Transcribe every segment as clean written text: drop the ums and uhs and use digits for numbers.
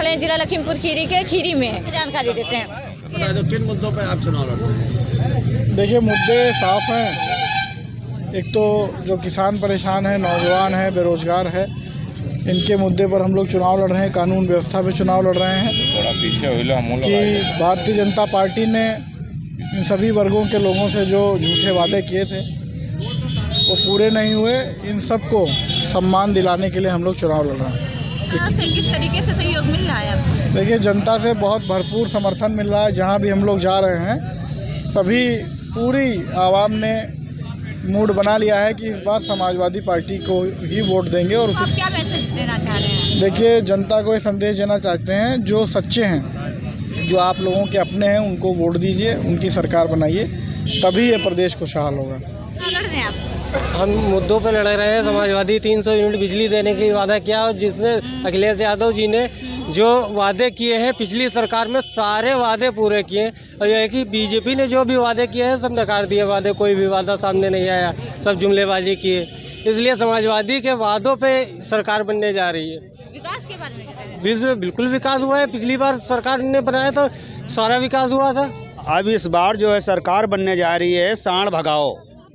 वाले हैं जिला लखीमपुर खीरी के, खीरी में जानकारी देते हैं। तो किन मुद्दों पे आप चुनाव लड़ रहे हैं? देखिए, मुद्दे साफ हैं। एक तो जो किसान परेशान है, नौजवान है, बेरोजगार है, इनके मुद्दे पर हम लोग चुनाव लड़ रहे हैं। कानून व्यवस्था पे चुनाव लड़ रहे हैं थोड़ा पीछे कि भारतीय जनता पार्टी ने इन सभी वर्गों के लोगों से जो झूठे वादे किए थे वो पूरे नहीं हुए। इन सबको सम्मान दिलाने के लिए हम लोग चुनाव लड़ रहे हैं। किस तरीके से सहयोग मिल रहा है आपको? देखिए, जनता से बहुत भरपूर समर्थन मिल रहा है। जहाँ भी हम लोग जा रहे हैं सभी पूरी आवाम ने मूड बना लिया है कि इस बार समाजवादी पार्टी को ही वोट देंगे। और आप क्या मैसेज देना चाह रहे हैं? देखिए, जनता को ये संदेश देना चाहते हैं, जो सच्चे हैं, जो आप लोगों के अपने हैं, उनको वोट दीजिए, उनकी सरकार बनाइए, तभी ये प्रदेश खुशहाल होगा। लड़ रहे हैं आप? हम मुद्दों पे लड़ रहे हैं। समाजवादी 300 यूनिट बिजली देने की वादा किया और जिसने अखिलेश यादव जी ने जो वादे किए हैं पिछली सरकार में सारे वादे पूरे किए। और यह है कि बीजेपी ने जो भी वादे किए हैं सब नकार दिए वादे, कोई भी वादा सामने नहीं आया, सब जुमलेबाजी किए। इसलिए समाजवादी के वादों पे सरकार बनने जा रही है। विकास के बारे में बिल्कुल विकास हुआ है। पिछली बार सरकार ने बनाया तो सारा विकास हुआ था। अब इस बार जो है सरकार बनने जा रही है सांड भगाओ।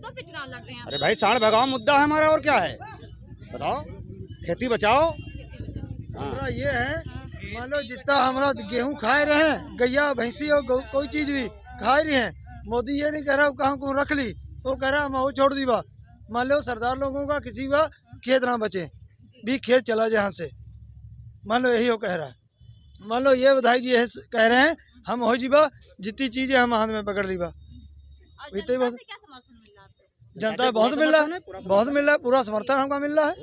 पे चुनाव लड़ रहे हैं? अरे भाई, सांड भगाओ मुद्दा है हमारा, और क्या है बताओ। खेती बचाओ। हमारा ये है, मान लो जितना हमारा गेहूं खाए रहे हैं, गैया भैंसी और कोई चीज भी खाए रहे हैं, मोदी ये नहीं कह रहा कहाँ को रख ली, वो कह रहा हम छोड़ दी बा। मान लो सरदार लोगों का किसी का खेत ना बचे, भी खेत चला जाए यहाँ से, मान लो यही वो कह रहा है। मान लो ये विधायक जी कह रहे हैं हम हो जीबा, जितनी चीजें हम हाथ में पकड़ लीबा। जनता बहुत मिल रहा है, बहुत मिल रहा है, पूरा समर्थन हमका मिल रहा है।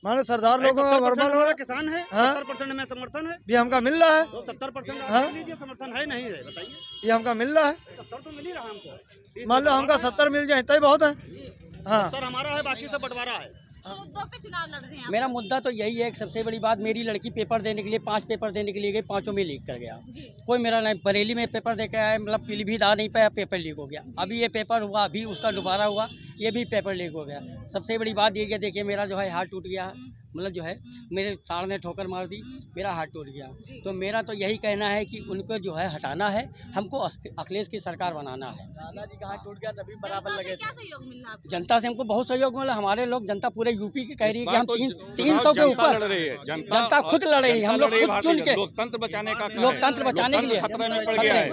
माने सरदार लोगों का वर्मा किसान है, 70% में समर्थन है भी हमका मिल रहा है। 70% समर्थन है नहीं है, बताइए। ये हमका मिल रहा है। 70 तो मिल ही रहा हमको। मान लो हमका 70 मिल जाए तो बहुत है। हाँ, 70 हमारा है, बाकी सब बंटवारा है। मुद्दों पे चुनाव लड़ रहे हैं? मेरा मुद्दा तो यही है। एक सबसे बड़ी बात, मेरी लड़की पेपर देने के लिए 5 पेपर देने के लिए गई, 5 में लीक कर गया। कोई मेरा नहीं, बरेली में पेपर दे के आया, मतलब पीलीभीत आ नहीं पाया, पेपर लीक हो गया। अभी ये पेपर हुआ, अभी उसका दोबारा हुआ, ये भी पेपर लीक हो गया। सबसे बड़ी बात ये कि देखिए मेरा जो है हाथ टूट गया, मतलब जो है मेरे साड़ ने ठोकर मार दी, मेरा हाथ टूट गया। तो मेरा तो यही कहना है कि उनको जो है हटाना है, हमको अखिलेश की सरकार बनाना है। दादाजी का हाथ टूट गया तभी बराबर लगे। क्या सहयोग मिल रहा है? जनता से हमको बहुत सहयोग मिला। हमारे लोग, जनता पूरे यूपी की कह रही है कि हम 300 के ऊपर जनता खुद लड़ रही है। हम लोग खुद चुन के लोकतंत्र बचाने का लोकतंत्र बचाने के लिए खतरे में पड़ गया है।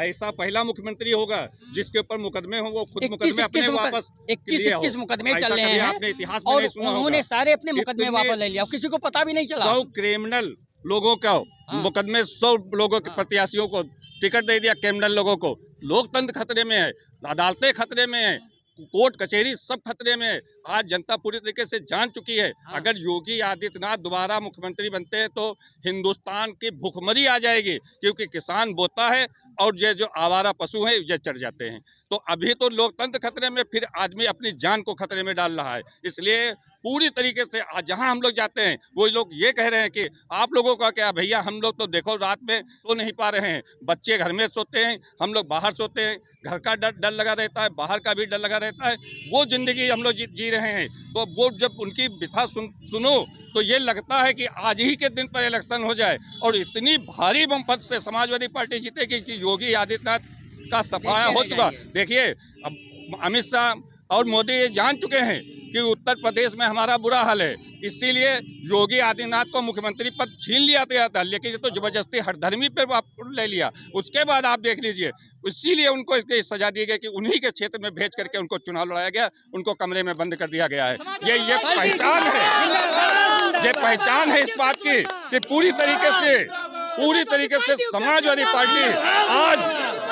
ऐसा पहला मुख्यमंत्री होगा जिसके ऊपर मुकदमे हो, वो खुद मुकदमे अपने वापस 21 मुकदमे चल रहे हैं आपने इतिहास में और नहीं सुना उन्होंने होगा। सारे अपने मुकदमे वापस ले लिया, किसी को पता भी नहीं चला। 100 क्रिमिनल लोगों का मुकदमे, 100 लोगों के प्रत्याशियों को टिकट दे दिया, क्रिमिनल लोगों को। लोकतंत्र खतरे में है, अदालतें खतरे में है, कोर्ट कचहरी सब खतरे में है। आज जनता पूरी तरीके से जान चुकी है। अगर योगी आदित्यनाथ दोबारा मुख्यमंत्री बनते हैं तो हिंदुस्तान की भूखमरी आ जाएगी, क्योंकि किसान बोता है और ये जो आवारा पशु हैं ये चढ़ जाते हैं। तो अभी तो लोकतंत्र खतरे में, फिर आदमी अपनी जान को खतरे में डाल रहा है। इसलिए पूरी तरीके से आज जहां हम लोग जाते हैं वो लोग ये कह रहे हैं कि आप लोगों का क्या भैया, हम लोग तो देखो रात में सो नहीं पा रहे हैं, बच्चे घर में सोते हैं, हम लोग बाहर सोते हैं, घर का डर लगा रहता है, बाहर का भी डर लगा रहता है। वो जिंदगी हम लोग जी रहे हैं। तो वो जब उनकी व्यथा सुनो तो ये लगता है कि आज ही के दिन पर इलेक्शन हो जाए और इतनी भारी बहुमत से समाजवादी पार्टी जीतेगी कि योगी आदित्यनाथ का सफाया हो चुका। देखिए, अब अमित शाह और मोदी ये जान चुके हैं कि उत्तर प्रदेश में हमारा बुरा हाल है, इसीलिए योगी आदित्यनाथ को मुख्यमंत्री पद छीन लिया गया था। लेकिन ये तो जबरदस्ती हठधर्मी पे ले लिया। उसके बाद आप देख लीजिए, इसीलिए उनको इसकी सजा दी गई कि उन्हीं के क्षेत्र में भेज करके उनको चुनाव लड़ाया गया, उनको कमरे में बंद कर दिया गया है। ये पहचान है, ये पहचान है इस बात की कि पूरी तरीके से समाजवादी पार्टी आज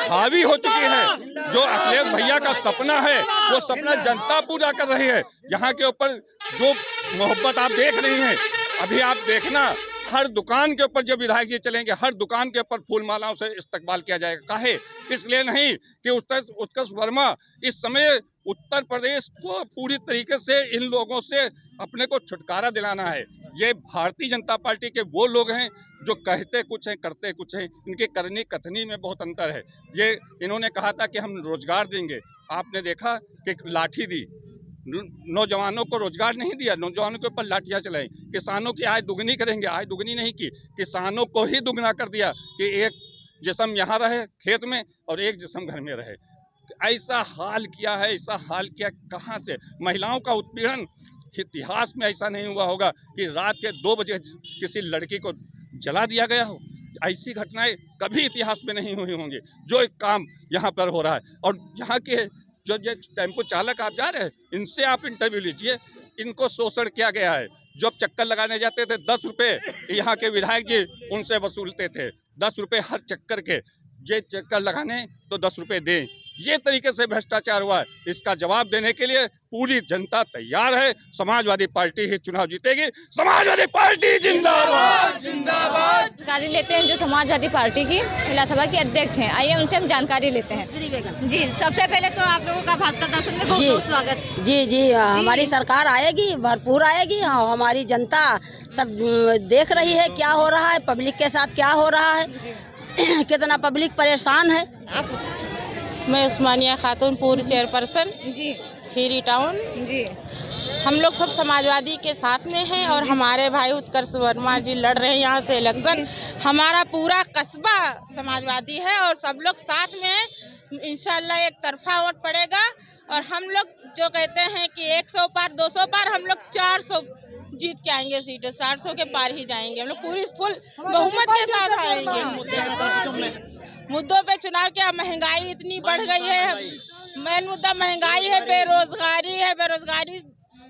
हावी हो चुकी है। जो अखिलेश भैया का सपना है वो सपना जनता पूरा कर रही है। यहाँ के ऊपर जो मोहब्बत आप देख रही हैं, अभी आप देखना हर दुकान के ऊपर जब विधायक जी चलेंगे, हर दुकान के ऊपर फूल मालाओं से इस्तकबाल किया जाएगा। काहे? इसलिए नहीं कि उत्कर्ष वर्मा इस समय उत्तर प्रदेश को पूरी तरीके से इन लोगों से अपने को छुटकारा दिलाना है। ये भारतीय जनता पार्टी के वो लोग हैं जो कहते कुछ हैं करते कुछ हैं, इनके करनी कथनी में बहुत अंतर है। ये इन्होंने कहा था कि हम रोजगार देंगे, आपने देखा कि लाठी दी, नौजवानों को रोजगार नहीं दिया, नौजवानों के ऊपर लाठियां चलाई, किसानों की आय दुगनी करेंगे, आय दुगनी नहीं की, किसानों को ही दुगना कर दिया कि एक जिस्म यहाँ रहे खेत में और एक जिस्म घर में रहे। ऐसा हाल किया है, ऐसा हाल किया। कहाँ से महिलाओं का उत्पीड़न, इतिहास में ऐसा नहीं हुआ होगा कि रात के 2 बजे किसी लड़की को जला दिया गया हो। ऐसी घटनाएं कभी इतिहास में नहीं हुई होंगी जो एक काम यहाँ पर हो रहा है। और यहाँ के जो ये टेम्पो चालक आप जा रहे हैं, इनसे आप इंटरव्यू लीजिए, इनको शोषण किया गया है। जब चक्कर लगाने जाते थे 10 रुपये यहाँ के विधायक जी उनसे वसूलते थे, 10 रुपये हर चक्कर के। ये चक्कर लगाने तो 10 रुपये दें, ये तरीके से भ्रष्टाचार हुआ है। इसका जवाब देने के लिए पूरी जनता तैयार है। समाजवादी पार्टी ही चुनाव जीतेगी। समाजवादी पार्टी जिंदाबाद जिंदाबाद। जानकारी लेते हैं जो समाजवादी पार्टी की जिला सभा की अध्यक्ष हैं, आइए उनसे हम जानकारी लेते हैं। जी, सबसे पहले तो आप लोगों का भास्कर दर्शन में बहुत बहुत स्वागत। जी, हमारी सरकार आएगी, भरपूर आएगी। हमारी जनता सब देख रही है क्या हो रहा है, पब्लिक के साथ क्या हो रहा है, कितना पब्लिक परेशान है। मैं उस्मानिया खातून पूर्व चेयरपर्सन जी, खीरी टाउन। जी, हम लोग सब समाजवादी के साथ में हैं और हमारे भाई उत्कर्ष वर्मा जी लड़ रहे हैं यहाँ से इलेक्शन। हमारा पूरा कस्बा समाजवादी है और सब लोग साथ में हैं। इंशाल्लाह एक तरफा वोट पड़ेगा और हम लोग जो कहते हैं कि 100 पार 200 पार, हम लोग 400 जीत के आएंगे सीटें, 400 के पार ही जाएंगे। हम लोग पूरी फुल बहुमत के साथ आएंगे। मुद्दों पे चुनाव क्या, महंगाई इतनी बढ़ गई है। मेन मुद्दा महंगाई है, बेरोजगारी है। बेरोजगारी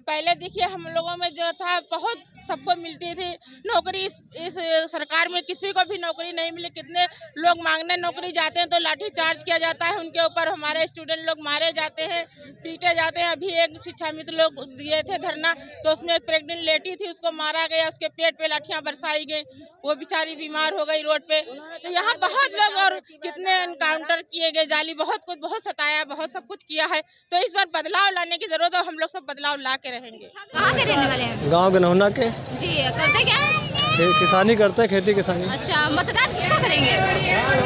पहले देखिए हम लोगों में जो था बहुत सबको मिलती थी नौकरी, इस सरकार में किसी को भी नौकरी नहीं मिली। कितने लोग मांगने नौकरी जाते हैं तो लाठी चार्ज किया जाता है उनके ऊपर, हमारे स्टूडेंट लोग मारे जाते हैं, पीटे जाते हैं। अभी एक शिक्षा मित्र लोग दिए थे धरना, तो उसमें एक प्रेग्नेंट लेडी थी, उसको मारा गया, उसके पेट पे लाठियां बरसाई गई, वो बेचारी बीमार हो गई रोड पे। तो यहाँ बहुत लोग और कितने एनकाउंटर किए गए, जाली बहुत कुछ, बहुत सताया, बहुत सब कुछ किया है। तो इस बार बदलाव लाने की जरूरत है, हम लोग सब बदलाव ला के रहेंगे। कहाँ के रहने वाले हैं? गांव गनौना के। जी, करते क्या है? किसानी करते हैं, खेती किसानी। अच्छा, मतदान किसको करेंगे?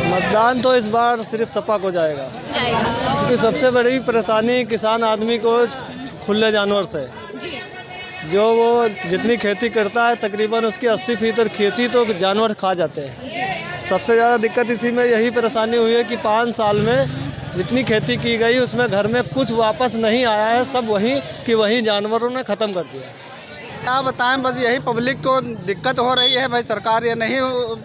मतदान तो इस बार सिर्फ सपा को जाएगा, क्योंकि सबसे बड़ी परेशानी किसान आदमी को खुले जानवर से, जो वो जितनी खेती करता है तकरीबन उसकी 80% खेती तो जानवर खा जाते हैं। सबसे ज़्यादा दिक्कत इसी में यही परेशानी हुई है कि 5 साल में जितनी खेती की गई उसमें घर में कुछ वापस नहीं आया है, सब वहीं जानवरों ने ख़त्म कर दिया। क्या बताएं, बस यही पब्लिक को दिक्कत हो रही है भाई। सरकार ये नहीं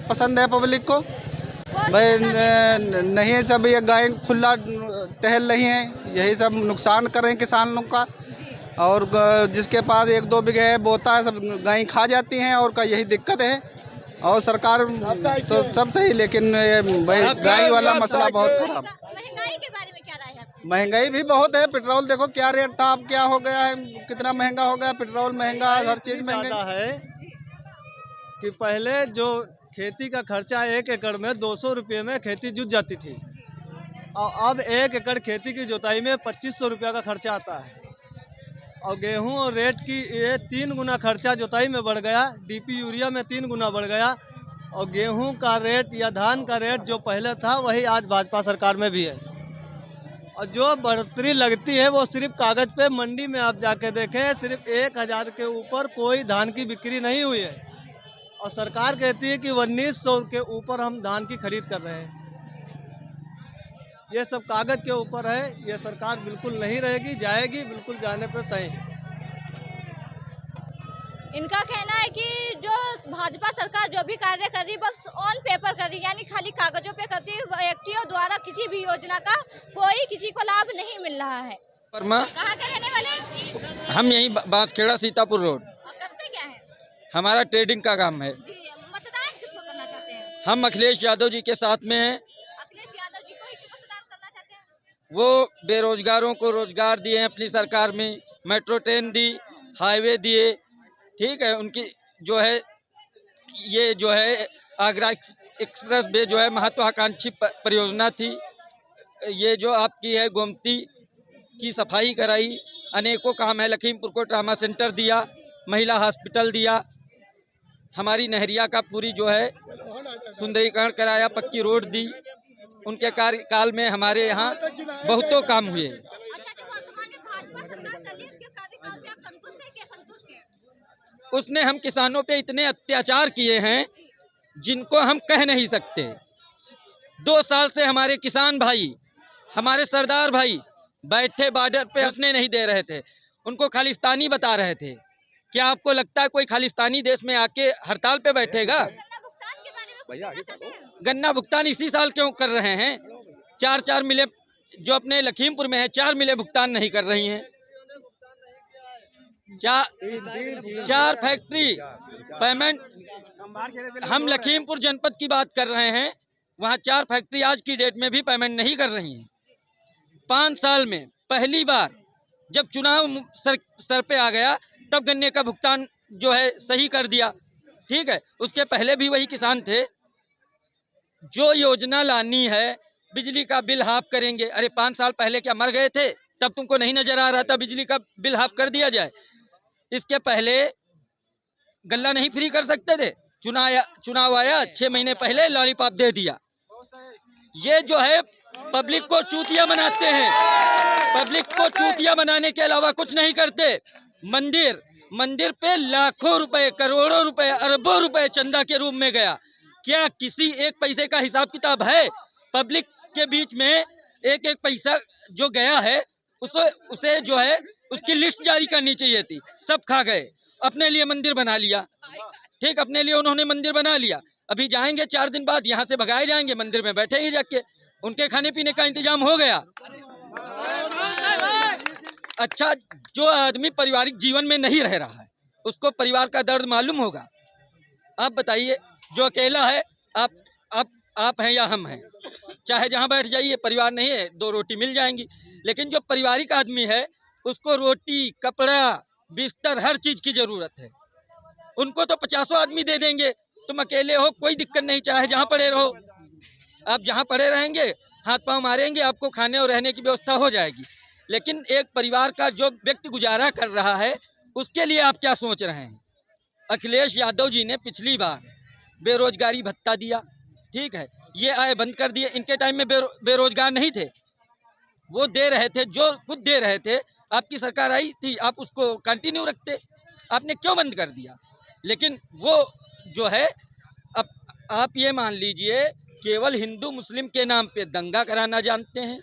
पसंद है पब्लिक को भाई, नहीं सब ये गाय खुला टहल रही हैं, यही सब नुकसान कर रहे हैं किसानों का। और जिसके पास 1-2 बीघे बोता है सब गाय खा जाती हैं, और का यही दिक्कत है। और सरकार तो सब सही, लेकिन भाई गाय वाला मसला बहुत खराब। महंगाई के बारे में क्या राय है? महंगाई भी बहुत है। पेट्रोल देखो क्या रेट था, अब क्या हो गया है, कितना महंगा हो गया। पेट्रोल महंगा, हर चीज़ महंगा है कि पहले जो खेती का खर्चा 1 एकड़ में 200 रुपये में खेती जुट जाती थी, और अब 1 एकड़ खेती की जुताई में 2500 रुपये का खर्चा आता है। और गेहूं और रेट की ये 3 गुना खर्चा जुताई में बढ़ गया, डीपी यूरिया में 3 गुना बढ़ गया। और गेहूं का रेट या धान का रेट जो पहले था वही आज भाजपा सरकार में भी है। और जो बढ़ोतरी लगती है वो सिर्फ कागज़ पे, मंडी में आप जाके देखें सिर्फ 1000 के ऊपर कोई धान की बिक्री नहीं हुई है। और सरकार कहती है कि 1900 के ऊपर हम धान की खरीद कर रहे हैं। ये सब कागज़ के ऊपर है, ये सरकार बिल्कुल नहीं रहेगी, जाएगी, बिल्कुल जाने पर तय है। इनका कहना है कि जो भाजपा सरकार जो भी कार्य कर रही बस ऑन पेपर कर रही, यानी खाली कागजों पे करती है। व्यक्तियों द्वारा किसी भी योजना का कोई किसी को लाभ नहीं मिल रहा है। कहाँ के रहने वाले हैं? हम यहीं बांसखेड़ा सीतापुर रोड। और करते क्या है? हमारा ट्रेडिंग का काम है। जी, मतदान किसको करना चाहते हैं? हम अखिलेश यादव जी के साथ में हैं। अखिलेश यादव जी को ही मतदान करना चाहते हैं। वो बेरोजगारों को रोजगार दिए हैं अपनी सरकार में, मेट्रो ट्रेन दी, हाईवे दिए, ठीक है। उनकी जो है ये जो है आगरा एक्सप्रेस वे जो है महत्वाकांक्षी परियोजना थी। ये जो आपकी है गोमती की सफाई कराई, अनेकों काम है। लखीमपुर को ट्रामा सेंटर दिया, महिला हॉस्पिटल दिया, हमारी नहरिया का पूरी जो है सुंदरीकरण कराया, पक्की रोड दी। उनके कार्यकाल में हमारे यहाँ बहुतों काम हुए। अच्छा, जो वर्तमान में भाजपा सरकार चल रही है उसके उसने हम किसानों पे इतने अत्याचार किए हैं जिनको हम कह नहीं सकते। 2 साल से हमारे किसान भाई, हमारे सरदार भाई बैठे बॉर्डर पे हंसने नहीं दे रहे थे, उनको खालिस्तानी बता रहे थे। क्या आपको लगता है कोई खालिस्तानी देश में आके हड़ताल पे बैठेगा? गन्ना भुगतान इसी साल क्यों कर रहे हैं? 4 मिलें जो अपने लखीमपुर में है, 4 मिलें भुगतान नहीं कर रही हैं। 4 फैक्ट्री पेमेंट, हम लखीमपुर जनपद की बात कर रहे हैं, वहाँ 4 फैक्ट्री आज की डेट में भी पेमेंट नहीं कर रही हैं। 5 साल में पहली बार जब चुनाव सर पे आ गया तब गन्ने का भुगतान जो है सही कर दिया, ठीक है। उसके पहले भी वही किसान थे। जो योजना लानी है, बिजली का बिल हाफ करेंगे, अरे 5 साल पहले क्या मर गए थे? तब तुमको नहीं नजर आ रहा था बिजली का बिल हाफ कर दिया जाए? इसके पहले गल्ला नहीं फ्री कर सकते थे, चुनाव आया 6 महीने पहले लॉलीपॉप दे दिया। ये जो है पब्लिक को चूतिया बनाते हैं, पब्लिक को चूतिया बनाने के अलावा कुछ नहीं करते। मंदिर पे लाखों रुपए, करोड़ों रुपए, अरबों रुपए चंदा के रूप में गया। क्या किसी एक पैसे का हिसाब किताब है? पब्लिक के बीच में एक पैसा जो गया है उसे जो है उसकी लिस्ट जारी करनी चाहिए थी। सब खा गए, अपने लिए मंदिर बना लिया, ठीक, अपने लिए उन्होंने मंदिर बना लिया। अभी जाएंगे 4 दिन बाद यहाँ से भगाए जाएंगे, मंदिर में बैठेंगे जाके, उनके खाने पीने का इंतजाम हो गया। अच्छा, जो आदमी पारिवारिक जीवन में नहीं रह रहा है उसको परिवार का दर्द मालूम होगा। आप बताइए, जो अकेला है, आप हैं या हम हैं, चाहे जहाँ बैठ जाइए, परिवार नहीं है, 2 रोटी मिल जाएंगी। लेकिन जो पारिवारिक आदमी है उसको रोटी, कपड़ा, बिस्तर, हर चीज़ की ज़रूरत है। उनको तो 50 आदमी दे देंगे, तुम अकेले हो, कोई दिक्कत नहीं, चाहे जहाँ पड़े रहो। आप जहाँ पड़े रहेंगे, हाथ पांव मारेंगे, आपको खाने और रहने की व्यवस्था हो जाएगी। लेकिन एक परिवार का जो व्यक्ति गुजारा कर रहा है उसके लिए आप क्या सोच रहे हैं? अखिलेश यादव जी ने पिछली बार बेरोजगारी भत्ता दिया, ठीक है, ये आए बंद कर दिए। इनके टाइम में बेरोजगार नहीं थे, वो दे रहे थे, जो खुद दे रहे थे। आपकी सरकार आई थी, आप उसको कंटिन्यू रखते, आपने क्यों बंद कर दिया? लेकिन वो जो है, अब आप ये मान लीजिए, केवल हिंदू मुस्लिम के नाम पे दंगा कराना जानते हैं,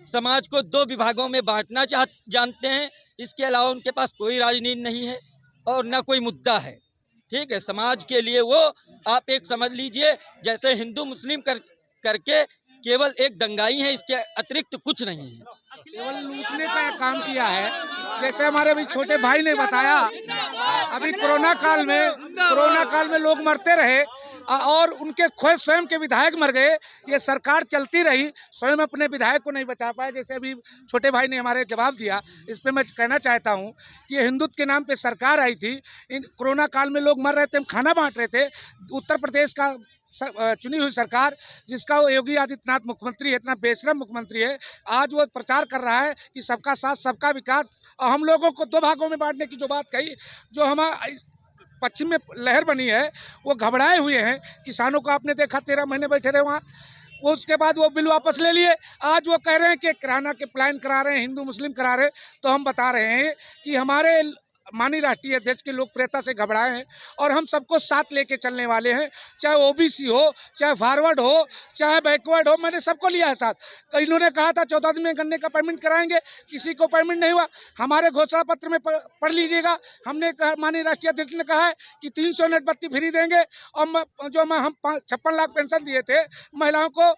समाज को 2 विभागों में बांटना जानते हैं। इसके अलावा उनके पास कोई राजनीति नहीं है और ना कोई मुद्दा है, ठीक है। समाज के लिए वो आप एक समझ लीजिए जैसे हिंदू मुस्लिम करके केवल एक दंगाई है, इसके अतिरिक्त कुछ नहीं है। केवल लूटने का काम किया है। जैसे हमारे अभी छोटे भाई ने बताया, अभी कोरोना काल में लोग मरते रहे और उनके खुद स्वयं के विधायक मर गए। ये सरकार चलती रही, स्वयं अपने विधायक को नहीं बचा पाए। जैसे अभी छोटे भाई ने हमारे जवाब दिया, इस पे मैं कहना चाहता हूँ कि हिंदुत्व के नाम पे सरकार आई थी। कोरोना काल में लोग मर रहे थे, हम खाना बांट रहे थे। उत्तर प्रदेश का चुनी हुई सरकार, जिसका योगी आदित्यनाथ मुख्यमंत्री है, इतना बेशरम मुख्यमंत्री है, आज वो प्रचार कर रहा है कि सबका साथ सबका विकास, और हम लोगों को 2 भागों में बांटने की जो बात कही, जो हमारा पश्चिम में लहर बनी है, वो घबराए हुए हैं। किसानों को आपने देखा 13 महीने बैठे रहे वहाँ, वो उसके बाद वो बिल वापस ले लिए। आज वो कह रहे हैं कि किराना के प्लान करा रहे हैं, हिंदू मुस्लिम करा रहे हैं। तो हम बता रहे हैं कि हमारे माननीय राष्ट्रीय अध्यक्ष की लोकप्रियता से घबराए हैं और हम सबको साथ लेके चलने वाले हैं, चाहे ओबीसी हो, चाहे फॉरवर्ड हो, चाहे बैकवर्ड हो, मैंने सबको लिया है साथ। इन्होंने कहा था 14 दिन में गन्ने का पेमेंट कराएंगे, किसी को पेमेंट नहीं हुआ। हमारे घोषणा पत्र में पढ़ लीजिएगा, हमने माननीय राष्ट्रीय अध्यक्ष ने कहा है कि 300 यूनिट बत्ती फ्री देंगे, और हम 56 लाख पेंशन दिए थे महिलाओं को,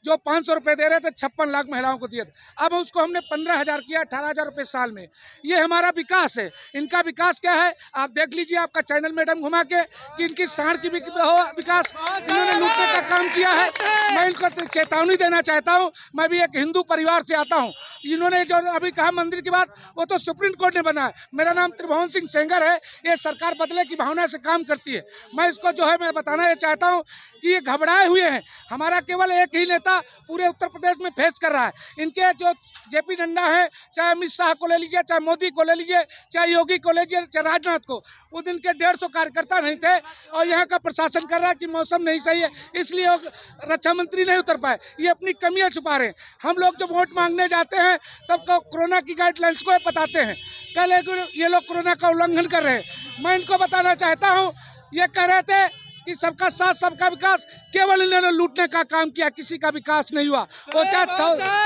जो 500 रुपये दे रहे थे, 56 लाख महिलाओं को दिए थे। अब उसको हमने 15,000 किया, 18,000 रुपये साल में। ये हमारा विकास है। इनका विकास क्या है आप देख लीजिए, आपका चैनल मैडम घुमा के, कि इनकी साढ़ की विकास इन्होंने लूटने का काम किया है। मैं इनको चेतावनी देना चाहता हूँ, मैं भी एक हिंदू परिवार से आता हूँ। इन्होंने जो अभी कहा मंदिर की बात, वो तो सुप्रीम कोर्ट ने बनाया। मेरा नाम त्रिभुवन सिंह सेंगर है। ये सरकार बदले की भावना से काम करती है। मैं इसको जो है मैं बताना ये चाहता हूँ कि ये घबराए हुए हैं। हमारा केवल एक ही नेता पूरे उत्तर प्रदेश में फेस कर रहा है। इनके जो जेपी नड्डा है, चाहे अमित शाह को ले लीजिए, चाहे मोदी को ले लीजिए, चाहे योगी को ले लीजिए, चाहे राजनाथ को, उस दिन के 150 कार्यकर्ता नहीं थे। और यहाँ का प्रशासन कर रहा है कि मौसम नहीं सही है, इसलिए रक्षा मंत्री नहीं उतर पाए। ये अपनी कमियां छुपा रहे हैं। हम लोग जब वोट मांगने जाते हैं तब कोरोना की गाइडलाइंस को बताते हैं। कल ये लोग कोरोना का उल्लंघन कर रहे हैं। मैं इनको बताना चाहता हूँ, ये कह रहे थे कि सबका साथ सबका विकास, केवल इन्होंने लूटने का काम किया, किसी का विकास नहीं हुआ। वो चाहे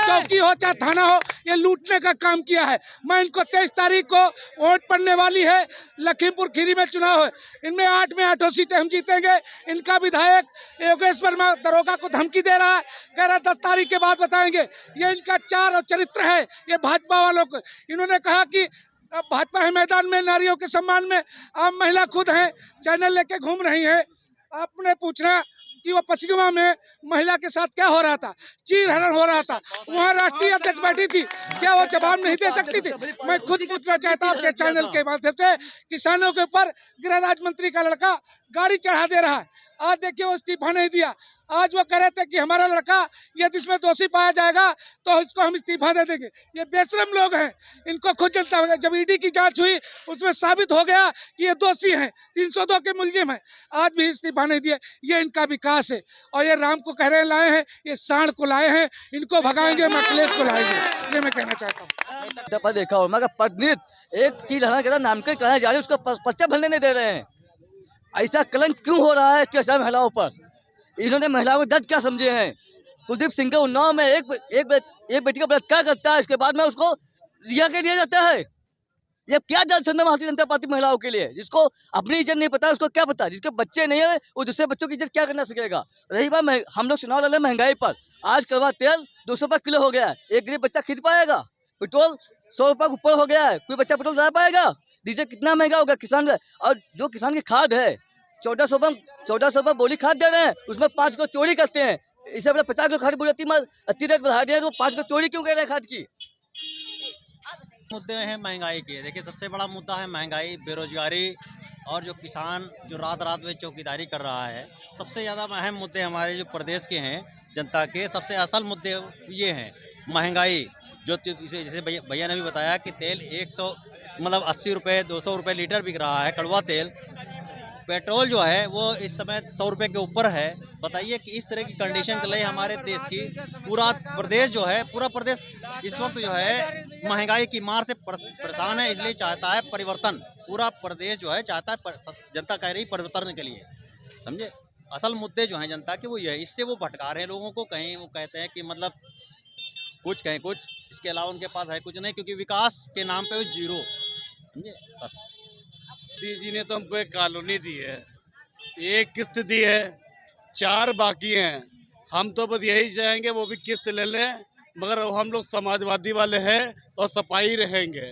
चौकी हो चाहे थाना हो, ये लूटने का काम किया है। मैं इनको 23 तारीख को वोट पड़ने वाली है, लखीमपुर खीरी में चुनाव है, इनमें 8 में 8 सीटें हम जीतेंगे। इनका विधायक योगेश वर्मा दरोगा को धमकी दे रहा है, कह रहा 10 तारीख के बाद बताएंगे। ये इनका चार और चरित्र है, ये भाजपा वालों को। इन्होंने कहा कि भाजपा है मैदान में, नारियों के सम्मान में। आप महिला खुद हैं, चैनल लेके घूम रही हैं, आपने पूछना कि वो पश्चिमा में महिला के साथ क्या हो रहा था, चीर हरण हो रहा था, वहाँ राष्ट्रीय अध्यक्ष बैठी थी, क्या वो जवाब नहीं दे सकती थी? मैं खुद पूछना चाहता हूँ आपके चैनल के माध्यम से, किसानों के ऊपर गृह राज्य मंत्री का लड़का गाड़ी चढ़ा दे रहा है। आज देखिए वो इस्तीफा नहीं दिया। आज वो कह रहे थे कि हमारा लड़का यदि इसमें दोषी पाया जाएगा तो इसको हम इस्तीफा दे देंगे। ये बेशरम लोग हैं, इनको खुद जनता होगा। जब ईडी की जांच हुई उसमें साबित हो गया कि ये दोषी हैं, 302 के मुलजिम हैं, आज भी इस्तीफा नहीं दिए। ये इनका विकास है। और ये राम को कह रहे लाए हैं, ये सांड को लाए हैं, इनको भगाएंगे, मकलेश को लाएंगे। ये मैं कहना चाहता हूँ। देखा हो मगर पंडित एक चीज नाम के कहना जा रहे, उसका पर्चा भरने नहीं दे रहे हैं। ऐसा कलंक क्यों हो रहा है कैसा महिलाओं पर? इन्होंने महिलाओं को दर्द क्या समझे हैं? कुलदीप सिंह के उन्नाव में एक बेटी का बलात्कार करता है, इसके बाद में उसको रिहा कर दिया जाता है। ये क्या जल संदर्भ भारतीय जनता पार्टी महिलाओं के लिए? जिसको अपनी इज्जत नहीं पता उसको क्या पता? जिसके बच्चे नहीं है वो दूसरे बच्चों की इज्जत क्या करना सकेगा? रही बात हम लोग चुनाव लड़े महंगाई पर, आज कड़वा तेल 200 रुपये किलो हो गया है, एक गरीब बच्चा खरीद पाएगा? पेट्रोल 100 रुपये ऊपर हो गया है, कोई बच्चा पेट्रोल ला पाएगा? डीजल कितना महंगा होगा किसान? और जो किसान की खाद है 1400 रुपये बोली खाद दे रहे हैं, उसमें 5 किलो चोरी करते हैं। इसे 50 किलो खाद बोलती अति रेट बढ़ा दिया, तो 5 किलो चोरी क्यों कर रहे हैं खाद की? मुद्दे हैं महंगाई के। देखिए सबसे बड़ा मुद्दा है महंगाई, बेरोजगारी, और जो किसान जो रात रात में चौकीदारी कर रहा है। सबसे ज़्यादा अहम मुद्दे हमारे जो प्रदेश के हैं, जनता के सबसे असल मुद्दे ये हैं। महंगाई जो जैसे भैया ने भी बताया कि तेल 80 रुपये 200 रुपये लीटर बिक रहा है कड़वा तेल। पेट्रोल जो है वो इस समय 100 रुपये के ऊपर है। बताइए कि इस तरह की कंडीशन चल रही है हमारे देश की। पूरा प्रदेश जो है, पूरा प्रदेश इस वक्त जो है महंगाई की मार से परेशान है, इसलिए चाहता है परिवर्तन। पूरा प्रदेश जो है चाहता है, जनता कह रही परिवर्तन के लिए, समझे। असल मुद्दे जो हैं जनता के वो ये है, इससे वो भटका रहे हैं लोगों को। कहीं वो कहते हैं कि मतलब कुछ, कहीं कुछ, इसके अलावा उनके पास है कुछ नहीं, क्योंकि विकास के नाम पे वो जीरो, समझे। बस जी ने तो हमको एक कॉलोनी दी है, एक किस्त दी है, 4 बाकी हैं। हम तो बस यही चाहेंगे वो भी किस्त ले लें, मगर हम लोग समाजवादी वाले हैं और सपाई रहेंगे।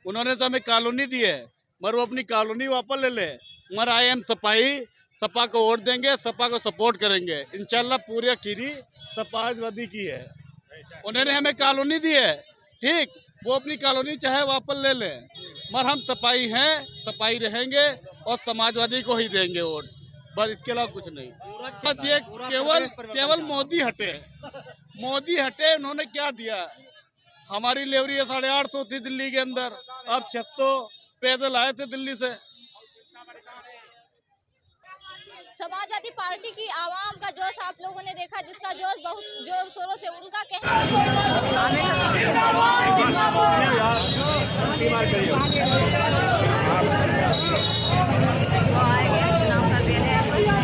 उन्होंने तो हमें कॉलोनी दी है, मगर वो अपनी कॉलोनी वापस ले लें। मगर आई एम सपाई, सपा को वोट देंगे, सपा को सपोर्ट करेंगे इंशाल्लाह। पूरी खीरी समाजवादी की है, उन्होंने हमें कॉलोनी दी है, ठीक, वो अपनी कॉलोनी चाहे वापस ले लें, मगर हम सपाई हैं, सपाई रहेंगे और समाजवादी को ही देंगे वोट, बस इसके अलावा कुछ नहीं। बस ये केवल मोदी हटे। उन्होंने क्या दिया? हमारी लेवरी 850 थी दिल्ली के अंदर, अब 600 पैदल आए थे दिल्ली से। समाजवादी पार्टी की आवाम का जोश आप लोगों ने देखा, जिसका जोश बहुत जोर शोरों से उनका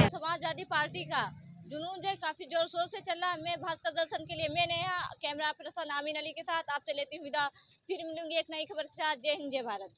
समाजवादी पार्टी का जुनून जो काफी जोर शोर से चल रहा है। मैं भास्कर दर्शन के लिए मैं नेहा, कैमरा पर्सन आमीन अली के साथ आपसे लेती हूँ विदा। फिर मिलूंगी एक नई खबर के साथ। जय हिंद, जय भारत।